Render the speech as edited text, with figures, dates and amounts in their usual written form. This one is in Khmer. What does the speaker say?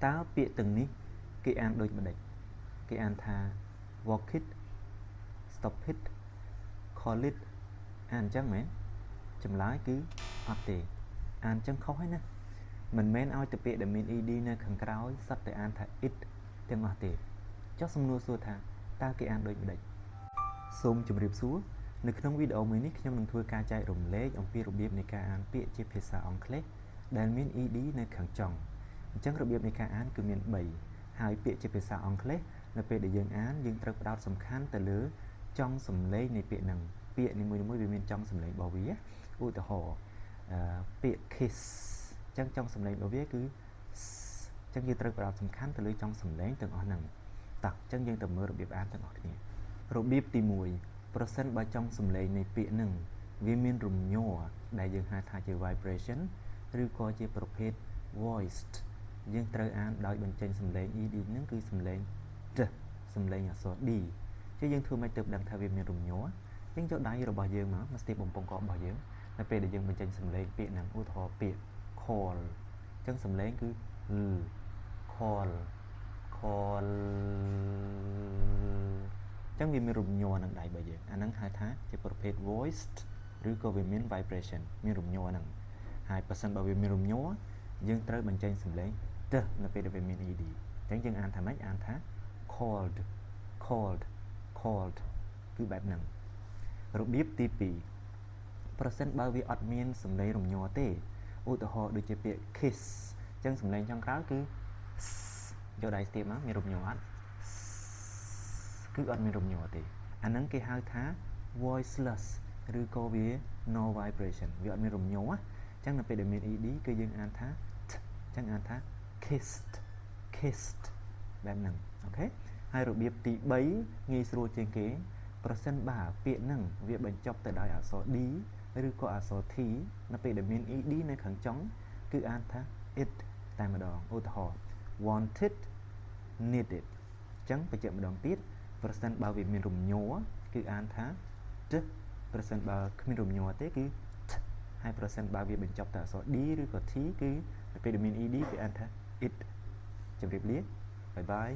táo bịa từng ní cái an đôi mà địch cái an tha walk it stop it call it an chẳng mẹ chấm lái cứ hoạt tề an chẳng khó hết nè mình men ao tập bịa để mình id nơi khẳng cáo sắp để an tha it tiếng hoạt tề cho xong nô xua thà ta cái an đôi mà địch xôm chụp riệp xuốngในក្នុងវីដេអូមួយនេះខ្ញុំនឹងធ្វើការចែករំលែកអំពីរបៀបនៃការអានពាក្យជាភាសាអង់គ្លេសដែលមាន ED នៅខាងចុងអញ្ចឹងរបៀបនៃការអានគឺមាន3ហើយពាក្យជាភាសាអង់គ្លេសនៅពេលដែលយើងអានយើងត្រូវផ្ដោតសំខាន់ទៅលើចុងសំឡេងនៃពាក្យហ្នឹងពាក្យនីមួយៗវាមានចុងសំឡេងរបស់វាឧទាហរណ៍ពាក្យ kiss អញ្ចឹងចុងសំឡេងរបស់វាគឺអញ្ចឹងយើងត្រូវផ្ដោតសំខាន់ទៅលើចុងសំឡេងទាំងអស់ហ្នឹងតោះអញ្ចឹងយើងទៅមើលរបៀបអានទាំងអស់គ្នារបៀបទី1ប្រសិនបើចង់សំឡេងនៃពាក្យហ្នឹងវាមានរំញ័រដែលយើងហៅថាជា vibration ឬក៏ជាប្រភេទ voiced យើងត្រូវអានដោយបញ្ចេញសំឡេង ed ហ្នឹងគឺសំឡេង d សំឡេងអក្សរ d ជាយើងធ្វើមិនទៅដឹងថាវាមានរំញ័រយើងយកដៃរបស់យើងមកស្ទាបបំពង់ករបស់យើងនៅពេលដែលយើងបញ្ចេញសំឡេងពាក្យហ្នឹងឧទាហរណ៍ពាក្យ call អញ្ចឹងសំឡេងគឺ call ចឹងវាមានរំញ័រនឹងដៃរបស់យើងអាហ្នឹងហៅថាជាប្រភេទ voiced ឬក៏វាមាន vibration មានរំញ័រហ្នឹងហើយបើសិនបើវាមានរំញ័រយើងត្រូវបញ្ចេញសំឡេង t នៅពេលដែលវាមាន ed អញ្ចឹងយើងអានថាម៉េចអានថា called គឺបែបហ្នឹងរបៀបទី2ប្រសិនបើវាអត់មានសំឡេងរំញ័រទេឧទាហរណ៍ដូចជាពាក្យ kiss អញ្ចឹងសំឡេងចុងក្រោយគឺយកដៃស្ទាបមកមានរំញ័រអត់គឺអត់មានរំញ័រទេអាហ្នឹងគេហៅថា voiceless ឬក៏វា no vibration វាអត់មានរំញ័រអញ្ចឹងនៅពេលដែលមាន ed គឺយើងអានថា t អញ្ចឹងអានថា kissed បែបហ្នឹងអូខេហើយរបៀបទី3ងាយស្រួលជាងគេប្រសិនបើពាក្យហ្នឹងវាបញ្ចប់ទៅដោយអក្សរ d ឬក៏អក្សរ t នៅពេលដែលមាន ed នៅខាងចុងគឺអានថា it តែម្ដងឧទាហរណ៍ wanted needed អញ្ចឹងបញ្ជាក់ម្ដងទៀតប្រសិនបើវាមានរំញ័រគឺអានថា t ប្រសិនបើគ្មានរំញ័រទេគឺ t ហើយប្រសិនបើវាបញ្ចប់តែអក្សរ d ឬក៏ t គឺពេលដែលមាន ed គឺអានថា it ជម្រាបលាបាយបាយ